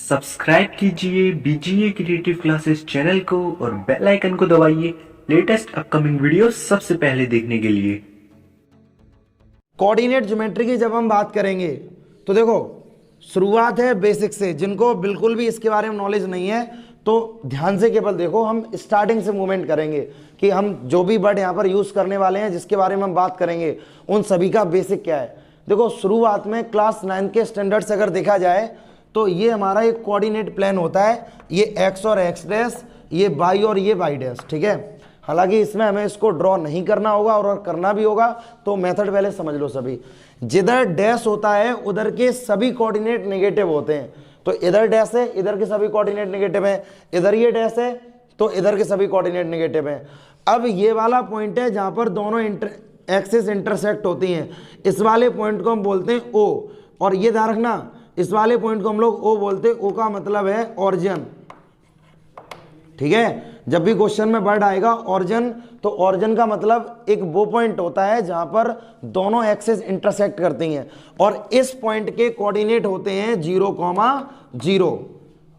Subscribe कीजिए VGA creative classes channel को और बेल आइकन को दबाइए लेटेस्ट अपकमिंग वीडियो सबसे पहले देखने के लिए। कोऑर्डिनेट ज्योमेट्री की जब हम बात करेंगे तो देखो शुरुआत है बेसिक से। जिनको बिल्कुल भी इसके बारे में नॉलेज नहीं है तो ध्यान से केवल देखो, हम स्टार्टिंग से मूवमेंट करेंगे कि हम जो भी वर्ड यहाँ पर यूज करने वाले हैं, जिसके बारे में हम बात करेंगे, उन सभी का बेसिक क्या है। देखो शुरुआत में क्लास 9 के स्टैंडर्ड से अगर देखा जाए तो ये हमारा एक कोऑर्डिनेट प्लेन होता है। ये एक्स और एक्स डैश, ये वाई और ये वाई डैश, ठीक है। हालांकि इसमें हमें इसको ड्रॉ नहीं करना होगा, और करना भी होगा तो मेथड पहले समझ लो सभी। जिधर डैश होता है उधर के सभी कोऑर्डिनेट नेगेटिव होते हैं। तो इधर डैश है, इधर के सभी कोऑर्डिनेट नेगेटिव है। इधर ये डैश है तो इधर के सभी कोऑर्डिनेट नेगेटिव है। अब ये वाला पॉइंट है जहां पर दोनों एक्सिस इंटरसेक्ट होती हैं। इस वाले पॉइंट को हम बोलते हैं ओ, और ये ध्यान रखना इस वाले पॉइंट को हम लोग ओ बोलते हैं। ओ का मतलब है ऑरिजिन, ठीक है। जब भी क्वेश्चन में वर्ड आएगा ऑरिजिन, तो ऑरिजिन का मतलब एक वो पॉइंट होता है जहां पर दोनों एक्सिस इंटरसेक्ट करती हैं, और इस पॉइंट के कोऑर्डिनेट होते हैं 0,0,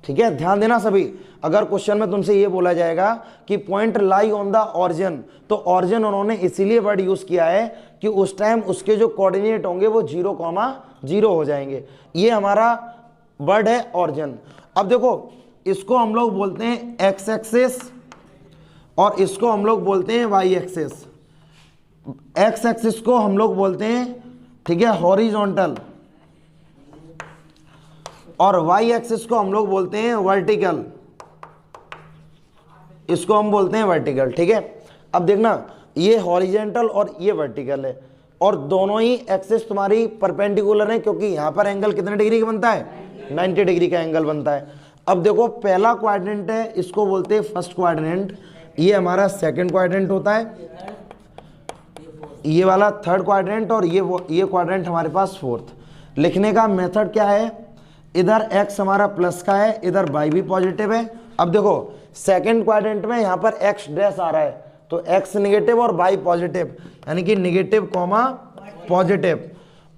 ठीक है। ध्यान देना सभी। अगर क्वेश्चन में तुमसे ये बोला जाएगा कि point lie on the origin, तो ऑरिजिन उन्होंने इसीलिए वर्ड यूज किया है कि उस टाइम उसके जो कोऑर्डिनेट होंगे वो 0,0 हो जाएंगे। ये हमारा वर्ड है ऑरिजिन। अब देखो इसको हम लोग बोलते हैं एक्स एक्सिस और इसको हम लोग बोलते हैं वाई एक्सिस। एक्स एक्सिस को हम लोग बोलते हैं, ठीक है, हॉरिजॉन्टल, और वाई एक्सिस को हम लोग बोलते हैं वर्टिकल। इसको हम बोलते हैं वर्टिकल, ठीक है। अब देखना ये हॉरिजॉन्टल और ये वर्टिकल है, और दोनों ही एक्सिस तुम्हारी परपेंडिकुलर है, क्योंकि यहां पर एंगल कितने डिग्री का बनता है, 90 डिग्री का एंगल बनता है। अब देखो पहला क्वाड्रेंट है, इसको बोलते हैं फर्स्ट क्वाड्रेंट, ये हमारा सेकंड क्वाड्रेंट होता है, ये वाला थर्ड क्वाड्रेंट, और ये क्वाड्रेंट हमारे पास फोर्थ। लिखने का मेथड क्या है, इधर x हमारा प्लस का है, इधर y भी पॉजिटिव है। अब देखो सेकंड क्वाड्रेंट में यहाँ पर x डैश आ रहा है, तो x नेगेटिव और y पॉजिटिव, यानी कि नेगेटिव कॉमा पॉजिटिव।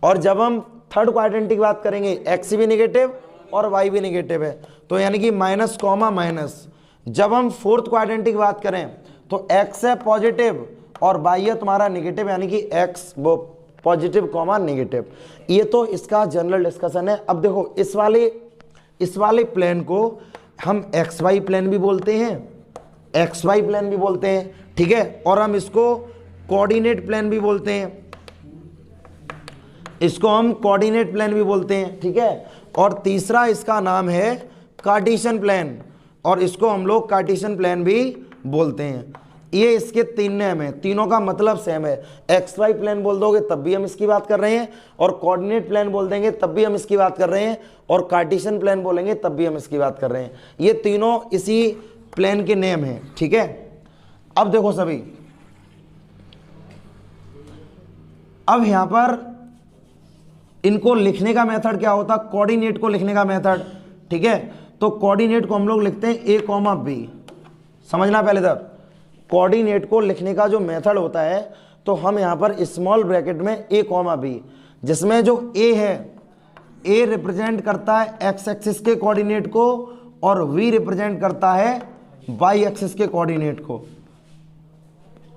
और जब हम थर्ड क्वाड्रेंट की बात करेंगे x भी नेगेटिव और y भी नेगेटिव है, तो यानी कि माइनस कॉमा माइनस। जब हम फोर्थ क्वाड्रेंट की बात करें तो x है पॉजिटिव और y है तुम्हारा नेगेटिव, यानी कि x वो पॉजिटिव कॉमा नेगेटिव। ये तो इसका जनरल डिस्कशन है। अब देखो इस वाले प्लेन को हम एक्स वाई प्लेन भी बोलते हैं, एक्स वाई प्लेन भी बोलते हैं, ठीक है। और हम इसको कोऑर्डिनेट प्लेन भी बोलते हैं, इसको हम कोऑर्डिनेट प्लेन भी बोलते हैं, ठीक है। और तीसरा इसका नाम है कार्टेशियन प्लेन, और इसको हम लोग कार्टेशियन प्लेन भी बोलते हैं। ये इसके तीन नेम है, तीनों का मतलब सेम है। एक्स वाई प्लेन बोल दोगे तब भी हम इसकी बात कर रहे हैं, और कोऑर्डिनेट प्लेन बोल देंगे तब भी हम इसकी बात कर रहे हैं, और कार्टेशियन प्लेन बोलेंगे तब भी हम इसकी बात कर रहे हैं। ये तीनों इसी प्लेन के नेम हैं, ठीक है। अब देखो सभी, अब यहां पर इनको लिखने का मेथड क्या होता, कोऑर्डिनेट को लिखने का मेथड, ठीक है। तो कोऑर्डिनेट को हम लोग लिखते हैं ए कॉमा बी। समझना पहले तक, कोऑर्डिनेट को लिखने का जो मेथड होता है, तो हम यहां पर स्मॉल ब्रैकेट में ए कॉमा बी, जिसमें जो ए है, ए रिप्रेजेंट करता है एक्स एक्सिस के कोऑर्डिनेट को, और वी रिप्रेजेंट करता है वाई एक्सिस के कोऑर्डिनेट को।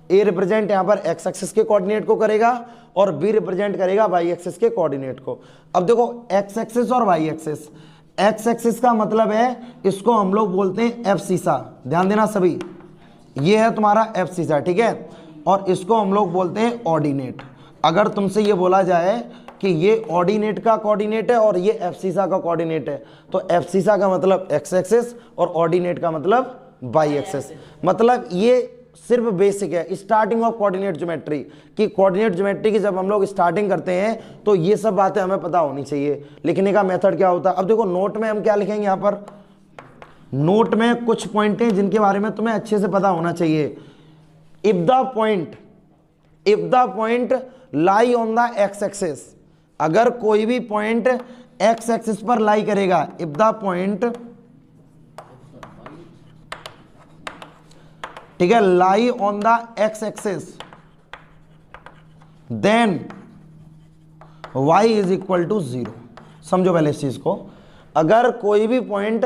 ए रिप्रेजेंट यहां पर एक्स एक्सिस के कोऑर्डिनेट को करेगा, और बी रिप्रेजेंट करेगा वाई एक्सिस के कोऑर्डिनेट को। अब देखो एक्स एक्सिस और वाई एक्सिस, एक्स एक्सिस का मतलब है इसको हम लोग बोलते हैं एफ सीसा। ध्यान देना सभी, ये है तुम्हारा एफ सीसा, ठीक है। और इसको हम लोग बोलते हैं ऑर्डिनेट। अगर तुमसे ये बोला जाए कि ये ऑर्डिनेट का कोऑर्डिनेट है और ये एफ सीसा का कोऑर्डिनेट है, तो एफ सीसा का मतलब एक्स एक्सिस और ऑर्डिनेट का मतलब वाई एक्सिस। मतलब ये सिर्फ बेसिक है, स्टार्टिंग ऑफ कोऑर्डिनेट ज्योमेट्री की। कोऑर्डिनेट ज्योमेट्री की जब हम लोग स्टार्टिंग करते हैं तो ये सब बातें हमें पता होनी चाहिए। लिखने का मेथड क्या होता है, अब देखो नोट में हम क्या लिखेंगे, यहाँ पर नोट में कुछ पॉइंट हैं जिनके बारे में तुम्हें अच्छे से पता होना चाहिए। If the point lie on the X axis, अगर कोई भी पॉइंट एक्स एक्सिस पर लाई करेगा, इफ द पॉइंट, ठीक है, lie on the X axis, then y is equal to 0। समझो पहले इस चीज को, अगर कोई भी पॉइंट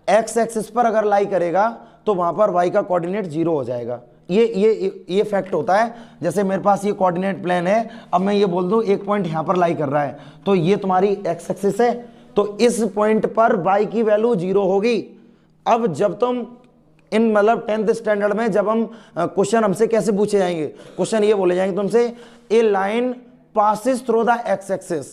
एक्स एक्सिस पर अगर लाई करेगा तो वहां पर वाई का कोऑर्डिनेट 0 हो जाएगा। ये फैक्ट होता है। जैसे मेरे पास ये कोऑर्डिनेट प्लेन है, अब मैं ये बोल दूं एक पॉइंट यहां पर लाई कर रहा है, तो ये तुम्हारी एक्स एक्सिस है, तो इस पॉइंट पर वाई की वैल्यू 0 होगी। अब जब तुम इन मतलब 10th स्टैंडर्ड में जब हम क्वेश्चन हमसे कैसे पूछे जाएंगे, क्वेश्चन ये बोले जाएंगे तुमसे, a line passes through the X axis,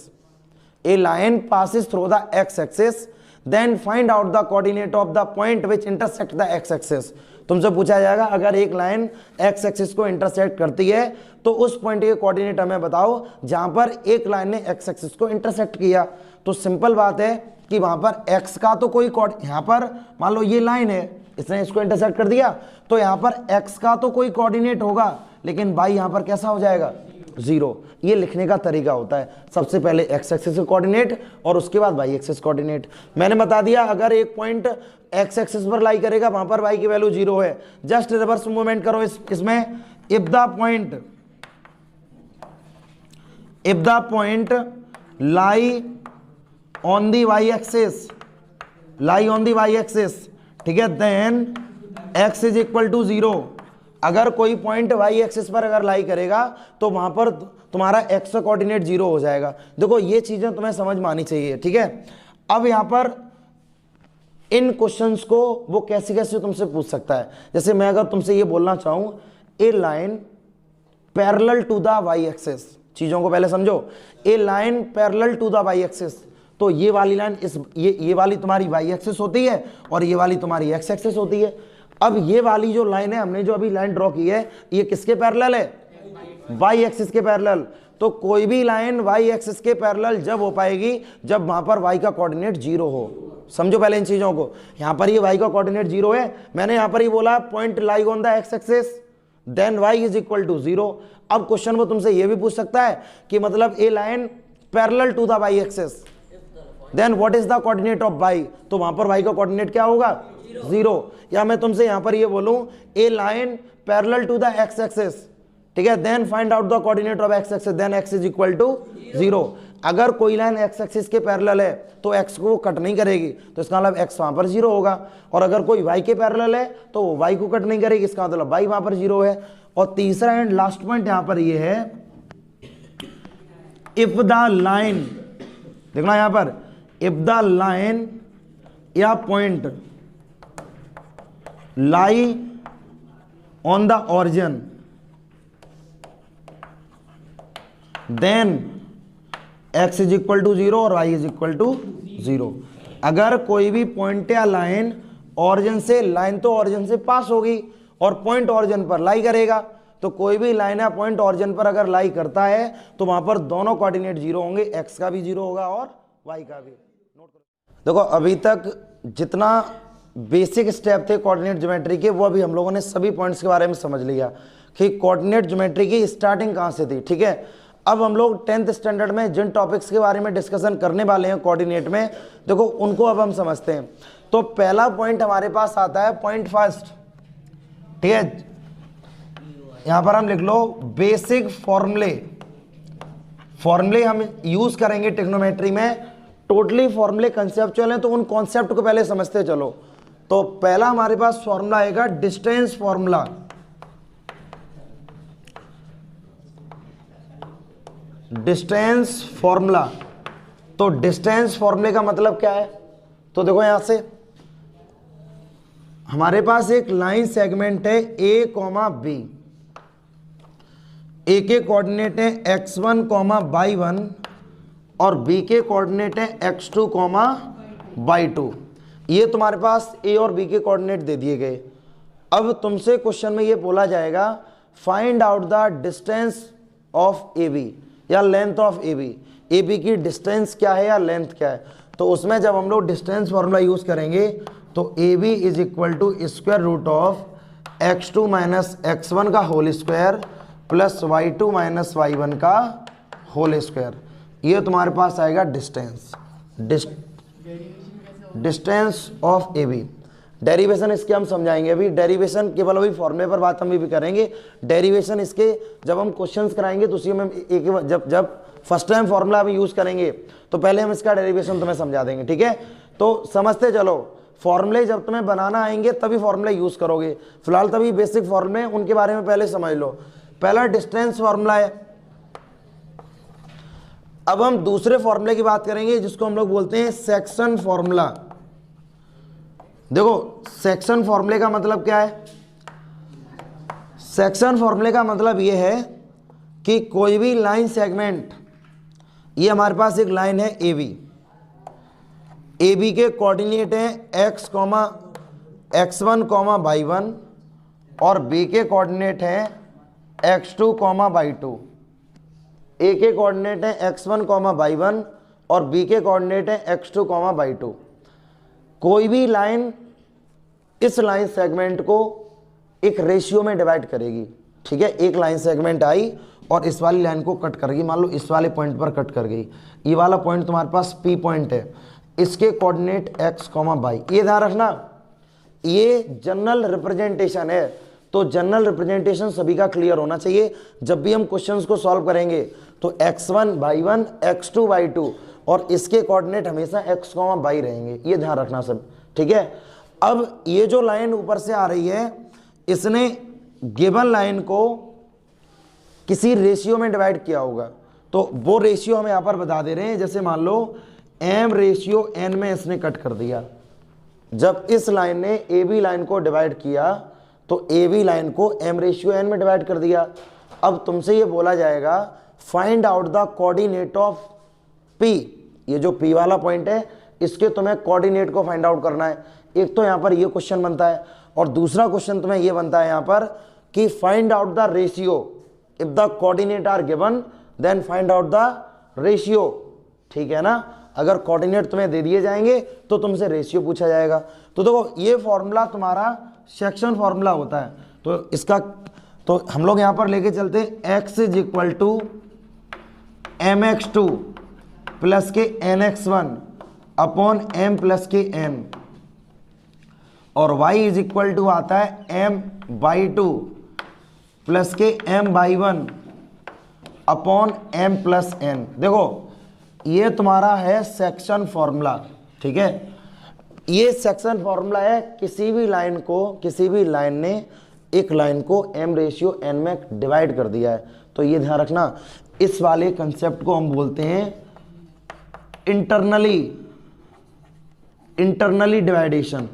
a line passes through the X axis, then find out the coordinate of the point which intersect the X axis. तुमसे पूछा जाएगा अगर एक लाइन एक्स एक्सिस को इंटरसेक्ट करती है तो उस पॉइंट के कोऑर्डिनेट हमें बताओ जहां पर एक लाइन ने एक्स एक्सिस को इंटरसेक्ट किया। तो सिंपल बात है कि वहां पर एक्स का तो कोई यहां पर मान लो ये लाइन है, इसने इसको इंटरसेक्ट कर दिया, तो यहां पर एक्स का तो कोई कोऑर्डिनेट होगा, लेकिन वाई यहां पर कैसा हो जाएगा, 0। ये लिखने का तरीका होता है, सबसे पहले एक्स एक्सिस कोऑर्डिनेट और उसके बाद वाई एक्सिस कोऑर्डिनेट। मैंने बता दिया अगर एक पॉइंट एक्स एक्सिस पर लाई करेगा वहां पर वाई की वैल्यू 0 है। जस्ट रिवर्स मूवमेंट करो इसमें, if the point lie on the Y axis, ठीक है, then x is equal to 0। अगर कोई पॉइंट वाई एक्सिस पर अगर लाई करेगा तो वहां पर तुम्हारा x का कोऑर्डिनेट 0 हो जाएगा। देखो ये चीजें तुम्हें समझ में आनी चाहिए, ठीक है। अब यहां पर इन क्वेश्चंस को वो कैसे कैसे तुमसे पूछ सकता है। जैसे मैं अगर तुमसे ये बोलना चाहूं a line parallel to the Y axis, चीजों को पहले समझो, a line parallel to the Y axis, तो ये वाली लाइन ये वाली तुम्हारी वाई एक्सिस होती है और ये वाली तुम्हारी एक्स एक्सिस होती है। अब ये वाली जो लाइन है, हमने जो अभी लाइन ड्रॉ की है, ये किसके पैरेलल है, वाई एक्सिस के पैरेलल। तो कोई भी लाइन वाई एक्सिस के पैरेलल जब हो पाएगी जब वहां पर वाई का कोऑर्डिनेट 0 हो। समझो पहले इन चीजों को, यहां पर ये वाई का कोऑर्डिनेट 0 है, मैंने यहां पर ही बोला point lie on the X axis, then Y is equal to 0। अब क्वेश्चन वो तुमसे ये भी पूछ सकता है कि मतलब a line parallel to the Y axis, then what is the coordinate of Y, तो वहां पर वाई का कोऑर्डिनेट क्या होगा, 0। या मैं तुमसे यहां पर ये बोलूं a line parallel to the X axis, ठीक है, then find out the coordinate of X axis, then X is equal to 0। अगर कोई लाइन एक्स एक्सिस के पैरेलल है तो एक्स को कट नहीं करेगी, तो इसका मतलब एक्स वहां पर 0 होगा। और अगर कोई वाई के पैरेलल है तो वो वाई को कट नहीं करेगी, इसका मतलब वाई वहां पर 0 है। और तीसरा एंड लास्ट पॉइंट यहां पर ये है, इफ द लाइन, देखना यहां पर, इफ द लाइन या point lie on the origin, then x is equal to 0 और y इज इक्वल टू 0। अगर कोई भी पॉइंट या लाइन ऑरिजिन से, लाइन तो ऑरिजिन से पास होगी और पॉइंट ऑरिजिन पर लाई करेगा, तो कोई भी लाइन या पॉइंट ऑरिजिन पर अगर लाई करता है तो वहां पर दोनों कोऑर्डिनेट 0 होंगे, x का भी 0 होगा और y का भी। नोट करो, देखो अभी तक जितना बेसिक स्टेप थे कोऑर्डिनेट ज्योमेट्री के, वो अभी हम लोगों ने सभी पॉइंट्स के बारे में समझ लिया कि कोऑर्डिनेट ज्योमेट्री की स्टार्टिंग कहां से थी, ठीक है। अब हम लोग 10th स्टैंडर्ड में जिन टॉपिक्स के बारे में डिस्कशन करने वाले हैं कोऑर्डिनेट में, देखो उनको अब हम समझते हैं। तो पहला पॉइंट हमारे पास आता है पॉइंट फर्स्ट, ठीक है, यहां पर हम लिख लो बेसिक फॉर्मूले हम यूज करेंगे ट्रिग्नोमेट्री में। टोटली फॉर्मूले कंसेप्चुअल हैं, तो उन कॉन्सेप्ट को पहले समझते चलो। तो पहला हमारे पास फॉर्मूला आएगा डिस्टेंस फॉर्मूला। डिस्टेंस फॉर्मूला, तो डिस्टेंस फॉर्मूले का मतलब क्या है, तो देखो यहां से हमारे पास एक लाइन सेगमेंट है ए कॉमा बी, ए के कोऑर्डिनेट है x1 कॉमा y1 और बी के कोऑर्डिनेट है x2 कॉमा y2। ये तुम्हारे पास ए और बी के कोऑर्डिनेट दे दिए गए। अब तुमसे क्वेश्चन में ये बोला जाएगा find out the distance of A B या length of A B, A B की डिस्टेंस क्या है या लेंथ क्या है। तो उसमें जब हम लोग डिस्टेंस फॉर्मूला यूज करेंगे तो A B is equal to square root of x2 minus x1 का whole square plus y2 minus y1 का होल स्क्वायर। ये तुम्हारे पास आएगा distance of A B. Derivation इसके हम समझाएंगे अभी, डेरिवेशन केवल अभी फॉर्मूले पर बात हम भी करेंगे। डेरिवेशन इसके जब हम क्वेश्चंस कराएंगे तो उसी में जब फर्स्ट टाइम फॉर्मूला हम यूज करेंगे तो पहले हम इसका डेरिवेशन तुम्हें समझा देंगे, ठीक है। तो समझते चलो, फॉर्मूले जब तुम्हें बनाना आएंगे तभी फॉर्मूले यूज करोगे, फिलहाल तभी बेसिक फॉर्मूले उनके बारे में पहले समझ लो। पहला डिस्टेंस फॉर्मूला है। अब हम दूसरे फॉर्मूले की बात करेंगे जिसको हम लोग बोलते हैं सेक्शन फॉर्मूला। देखो सेक्शन फॉर्मूले का मतलब क्या है? सेक्शन फॉर्मूले का मतलब ये है कि कोई भी लाइन सेगमेंट, ये हमारे पास एक लाइन है ए बी, ए बी के कोऑर्डिनेट हैं x, x1, y1 और b के कोऑर्डिनेट हैं x2, y2। ए के कोऑर्डिनेट हैं x1, y1 और b के कोऑर्डिनेट हैं x2, y2। कोई भी लाइन इस लाइन सेगमेंट को एक रेशियो में डिवाइड करेगी, ठीक है। एक लाइन सेगमेंट आई और इस वाली लाइन को कट करेगी, मान लो इस वाले पॉइंट पर कट कर गई। ये वाला पॉइंट तुम्हारे पास P पॉइंट है, इसके कोऑर्डिनेट x, y। ये ध्यान रखना, ये जनरल रिप्रेजेंटेशन है, तो जनरल रिप्रेजेंटेशन सभी का क्लियर होना चाहिए। जब भी हम क्वेश्चंस को सॉल्व करेंगे तो x1, y1, x2, y2 और इसके कोऑर्डिनेट हमेशा x, y रहेंगे, ये ध्यान रखना सब, ठीक है। अब ये जो लाइन ऊपर से आ रही है, इसने गिवन लाइन को किसी रेशियो में डिवाइड किया होगा, तो वो रेशियो हम यहाँ पर बता दे रहे हैं। जैसे मान लो m/n में इसने कट कर दिया। जब इस लाइन ने ए बी लाइन को डिवाइड किया तो ए बी लाइन को m/n में डिवाइड कर दिया। अब तुमसे ये बोला जाएगा find out the coordinate of p, ये जो p वाला पॉइंट है इसके तुम्हें कोऑर्डिनेट को फाइंड आउट करना है। एक तो यहाँ पर ये क्वेश्चन बनता है और दूसरा क्वेश्चन तुम्हें ये बनता है यहाँ पर कि find out the ratio, if the coordinate are given then find out the ratio, ठीक है ना। अगर कोऑर्डिनेट तुम्हें दे दिए जाएंगे तो तुमसे रेशियो पूछा जाएगा। तो देखो ये फॉर्मूला तुम्हारा सेक्शन फॉर्मूला होता है। तो इसका तो हम लोग यहाँ पर लेके चलते हैं x = mx2 प्लस के nx1 अपॉन m प्लस के n और y = आता है m/2 प्लस के m/1 upon m plus n। देखो ये तुम्हारा है सेक्शन फॉर्मूला, ठीक है। ये सेक्शन फॉर्मूला है, किसी भी लाइन ने एक लाइन को m/n में डिवाइड कर दिया है। तो ये ध्यान रखना, इस वाले कंसेप्ट को हम बोलते हैं इंटरनली डिवाइडेशन।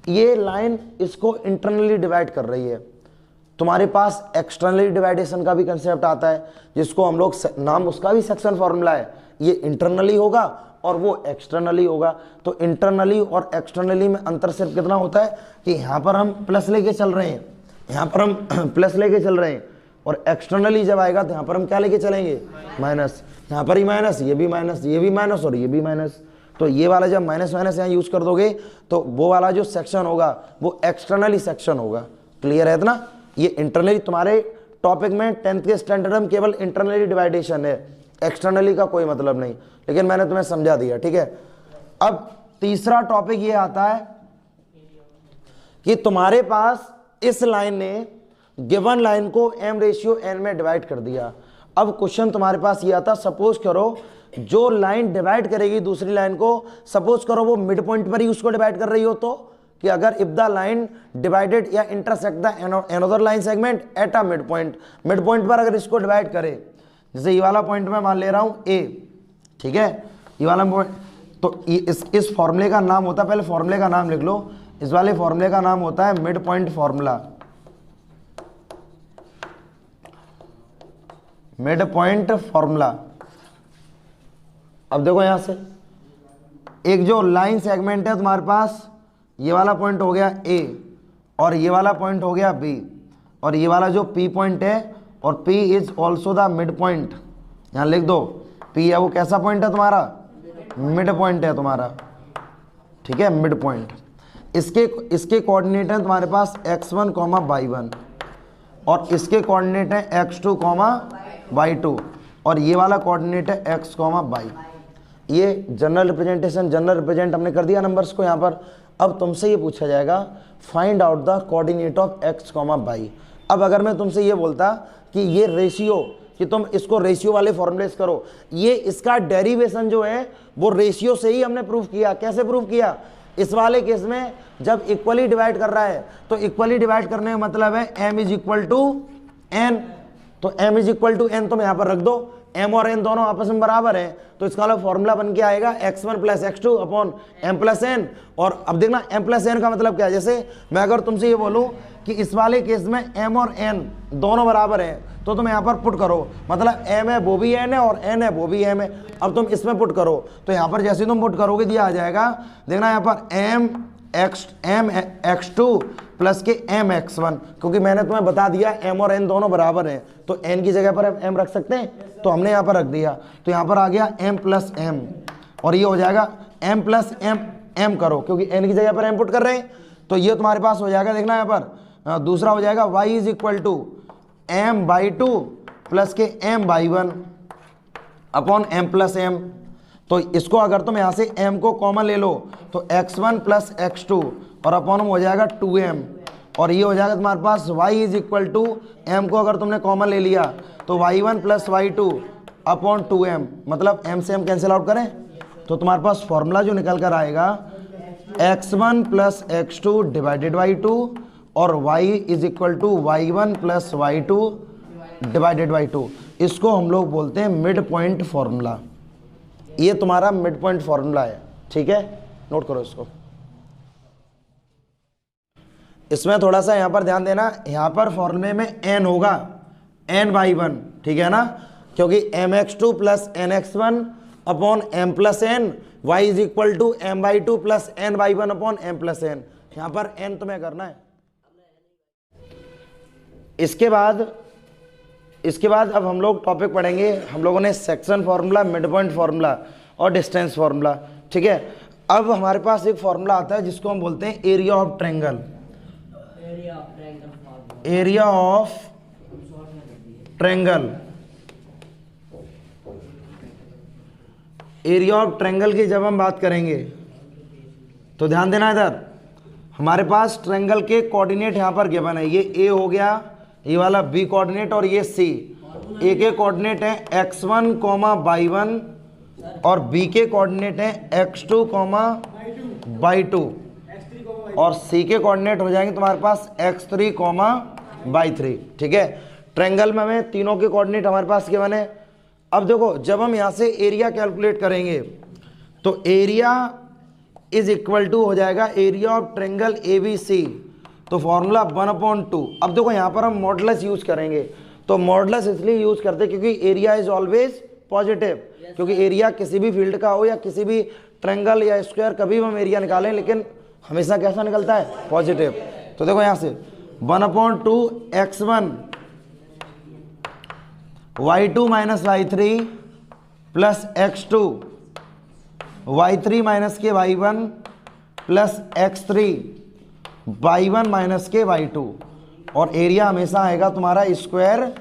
ये लाइन इसको इंटरनली डिवाइड कर रही है। तुम्हारे पास एक्सटर्नली डिवाइडेशन का भी कंसेप्ट आता है जिसको हम लोग नाम उसका भी सेक्शन फॉर्मूला है। ये इंटरनली होगा और वो एक्सटर्नली होगा। तो इंटरनली और एक्सटर्नली में अंतर सिर्फ कितना होता है कि यहाँ पर हम प्लस लेके चल रहे हैं, यहाँ पर हम प्लस लेके चल रहे हैं, और एक्सटर्नली जब आएगा तो यहाँ पर हम क्या लेके चलेंगे? माइनस। यहाँ पर ही माइनस, ये भी माइनस, ये भी माइनस और ये भी माइनस। तो ये वाला जब माइनस माइनस यहाँ यूज कर दोगे तो वो वाला जो सेक्शन होगा वो एक्सटर्नली सेक्शन होगा। क्लियर है इतना? ये इंटरनली तुम्हारे टॉपिक में 10th के स्टैंडर्ड में केवल इंटरनली डिवाइडेशन है, एक्सटर्नली का कोई मतलब नहीं, लेकिन मैंने तुम्हें समझा दिया, ठीक है। अब तीसरा टॉपिक ये आता है कि तुम्हारे पास इस लाइन ने गिवन लाइन को m/n में डिवाइड कर दिया। अब क्वेश्चन तुम्हारे पास ये आता, सपोज करो जो लाइन डिवाइड करेगी दूसरी लाइन को, सपोज करो वो मिड पॉइंट पर ही उसको डिवाइड कर रही हो, तो कि अगर इफ द लाइन डिवाइडेड या intersect the another line segment at a mid point पर अगर इसको डिवाइड करे, जैसे ये वाला पॉइंट मैं मान ले रहा हूं A, ठीक है, ये वाला पॉइंट, तो इस फॉर्मूले का नाम होता है, पहले फॉर्मूले का नाम लिख लो, इस वाले फॉर्मूले का नाम होता है mid point formula. Mid point formula. अब देखो यहां से एक जो लाइन सेगमेंट है तुम्हारे पास, ये वाला पॉइंट हो गया A और ये वाला पॉइंट हो गया B, और ये वाला जो P पॉइंट है, और P is also the mid point. यहां लिख दो P है वो कैसा पॉइंट है तुम्हारा? मिड पॉइंट है तुम्हारा, ठीक है, मिड पॉइंट। इसके कोऑर्डिनेट हैं तुम्हारे पास x1, y1 और इसके कोऑर्डिनेट हैं x2, y2 और ये वाला कोऑर्डिनेट है x, y। ये जनरल रिप्रेजेंट हमने कर दिया नंबर्स को यहाँ पर। अब तुमसे ये पूछा जाएगा find out the coordinate of x, y। अब अगर मैं तुमसे ये बोलता कि ये रेशियो कि तुम इसको रेशियो वाले फॉर्मूले से करो। ये इसका डेरिवेशन जो है वो रेशियो से ही हमने प्रूफ किया। कैसे प्रूफ किया? इस वाले केस में जब इक्वली डिवाइड कर रहा है तो इक्वली डिवाइड करने का मतलब है m is equal to n। तो m is equal to n तुम यहां पर रख दो, m और n दोनों आपस में बराबर हैं, तो इसका वाला फॉर्मूला बन के आएगा x1 plus x2 upon m plus n। और अब देखना m प्लस n का मतलब क्या है? जैसे मैं अगर तुमसे ये बोलूं कि इस वाले केस में m और n दोनों बराबर हैं तो तुम यहाँ पर पुट करो, मतलब m है वो भी n है और n है वो भी m है। अब तुम इसमें पुट करो तो यहाँ पर जैसे तुम पुट करोगे दिया आ जाएगा, देखना यहाँ पर m x2 प्लस के m x1, क्योंकि मैंने तुम्हें बता दिया m और n दोनों बराबर हैं तो n की जगह पर m रख सकते हैं, तो हमने यहाँ पर रख दिया। तो यहाँ पर आ गया m प्लस m और ये हो जाएगा m प्लस m करो, क्योंकि n की जगह पर m पुट कर रहे हैं तो ये तुम्हारे पास हो जाएगा। देखना यहाँ पर दूसरा हो जाएगा y is equal to m by 2 plus के m by 1 upon m plus m। तो इसको अगर तुम यहाँ से m को कॉमन ले लो तो x1 प्लस x2 और अपॉन हो जाएगा 2m, और ये हो जाएगा तुम्हारे पास y is equal to m को अगर तुमने कॉमन ले लिया तो y1 plus y2 upon 2m, मतलब m से m कैंसिल आउट करें तो तुम्हारे पास फॉर्मूला जो निकल कर आएगा x1 plus x2 divided by 2 और y is equal to y1 plus y2 divided by 2। इसको हम लोग बोलते हैं मिड पॉइंट फॉर्मूला। ये तुम्हारा मिड पॉइंट फॉर्मूला है, ठीक है, नोट करो इसको। इसमें थोड़ा सा यहाँ पर ध्यान देना, यहाँ पर फॉर्मूले में n होगा n बाई 1, ठीक है ना, क्योंकि mx2 plus nx1 upon m plus n, y is equal to m by 2 plus n by 1 upon m plus n। यहाँ पर n तुम्हें करना है। इसके बाद अब हम लोग टॉपिक पढ़ेंगे, हम लोगों ने section formula, mid point formula और डिस्टेंस फार्मूला, ठीक है। अब हमारे पास एक फार्मूला आता है जिसको हम बोलते हैं area of triangle. Area of triangle, area of triangle की जब हम बात करेंगे तो ध्यान देना, इधर हमारे पास ट्रायंगल के कोऑर्डिनेट यहाँ पर गिवन है। ये a हो गया, ये वाला b कोऑर्डिनेट और ये c। a के कोऑर्डिनेट है x1 बाई 1 और b के कोऑर्डिनेट है x2 बाई 2 और c के कोऑर्डिनेट हो जाएंगे तुम्हारे पास x3 बाई 3, ठीक है। ट्रायंगल में हमें तीनों के कोऑर्डिनेट हमारे पास गिवन है। अब देखो जब हम यहाँ से एरिया कैलकुलेट करेंगे तो एरिया इज इक्वल टू हो जाएगा एरिया ऑफ ट्रायंगल ABC, तो फॉर्मूला 1/2। अब देखो यहाँ पर हम मॉडुलस यूज करेंगे, तो मॉडुलस इसलिए यूज करते हैं क्योंकि एरिया इज ऑलवेज पॉजिटिव, क्योंकि एरिया किसी भी फील्ड का हो या किसी भी ट्रायंगल या स्क्वायर कभी भी हम एरिया निकालें लेकिन हमेशा कैसा निकलता है? पॉजिटिव। तो देखो यहाँ से 1/2 x1 y2 minus y3 plus x2 y3 minus के y1 plus x3 y1 minus के y2, और एरिया हमेशा आएगा तुम्हारा स्क्वायर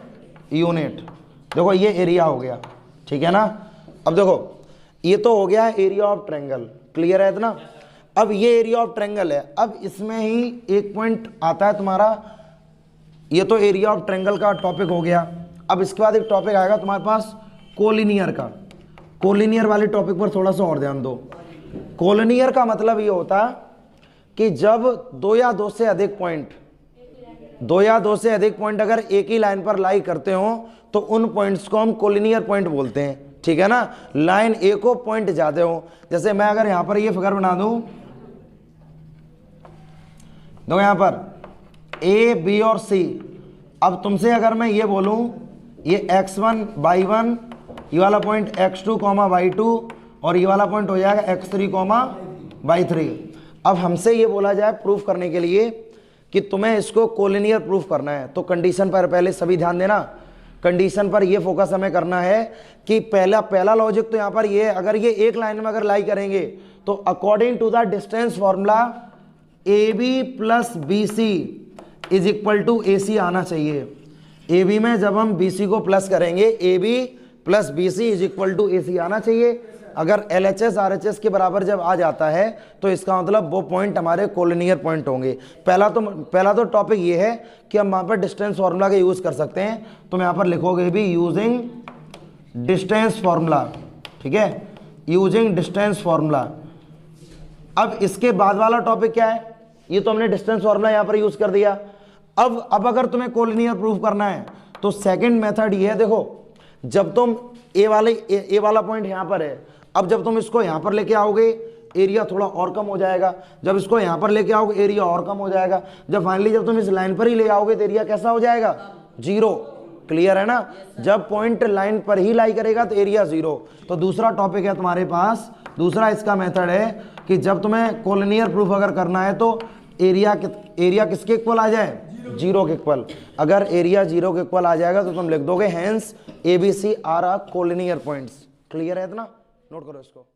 यूनिट। देखो ये एरिया हो गया, ठीक है ना। अब देखो ये तो हो गया एरिया ऑफ ट्रायंगल, क्लियर है इतना। अब ये एरिया ऑफ ट्रायंगल है, अब इसमें ही एक पॉइंट आता है तुम्हारा, ये तो एरिया ऑफ ट्रायंगल का टॉपिक हो गया। अब इसके बाद एक टॉपिक आएगा तुम्हारे पास कोलिनियर का। कोलिनियर वाले टॉपिक पर थोड़ा सा और ध्यान दो। कोलिनियर का मतलब ये होता है कि जब दो या दो से अधिक पॉइंट अगर एक ही लाइन पर लाई करते हो तो उन पॉइंट्स को हम कोलिनियर पॉइंट बोलते हैं, ठीक है ना। लाइन ए को पॉइंट ज्यादा हो, जैसे मैं अगर यहां पर ये फिगर बना दूं, देखो यहां पर ए बी और सी। अब तुमसे अगर मैं ये बोलूं ये x1 बाई 1, ये वाला पॉइंट x2 बाई 2 और ये वाला पॉइंट हो जाएगा x3 बाई 3। अब हमसे ये बोला जाए प्रूफ करने के लिए कि तुम्हें इसको कोलिनियर प्रूफ करना है, तो कंडीशन पर पहले सभी ध्यान देना, कंडीशन पर ये फोकस हमें करना है कि पहला लॉजिक तो यहाँ पर ये, अगर ये एक लाइन में अगर लाई करेंगे तो according to the distance formula AB plus BC is equal to AC आना चाहिए। AB में जब हम BC को प्लस करेंगे AB plus BC is equal to AC आना चाहिए। अगर LHS RHS के बराबर जब आ जाता है तो इसका मतलब वो पॉइंट हमारे कोलिनियर पॉइंट होंगे। पहला तो टॉपिक ये है कि हम वहाँ पर डिस्टेंस फार्मूला का यूज़ कर सकते हैं। तो मैं यहाँ पर लिखोगे भी यूजिंग डिस्टेंस फार्मूला, ठीक है, यूजिंग डिस्टेंस फार्मूला। अब इसके बाद वाला टॉपिक क्या है, ये तो हमने डिस्टेंस फार्मूला यहाँ पर यूज़ कर दिया। अब अगर तुम्हें कोलिनियर प्रूफ करना है तो सेकंड मेथड ये है, देखो जब तुम ए वाला पॉइंट यहाँ पर है, अब जब तुम इसको यहाँ पर लेके आओगे एरिया थोड़ा और कम हो जाएगा, जब इसको यहाँ पर लेके आओगे एरिया और कम हो जाएगा, जब फाइनली जब तुम इस लाइन पर ही ले आओगे तो एरिया कैसा हो जाएगा, 0। क्लियर है ना, जब पॉइंट लाइन पर ही लाई करेगा तो एरिया 0। तो दूसरा टॉपिक है तुम्हारे पास, दूसरा इसका मेथड है कि जब तुम्हें कोलिनियर प्रूफ अगर करना है तो एरिया किसके इक्वल आ जाए, 0 के इक्वल। अगर एरिया 0 के इक्वल आ जाएगा तो तुम लिख दोगे hence ABC are collinear points. Clear है इतना, नोट करो इसको।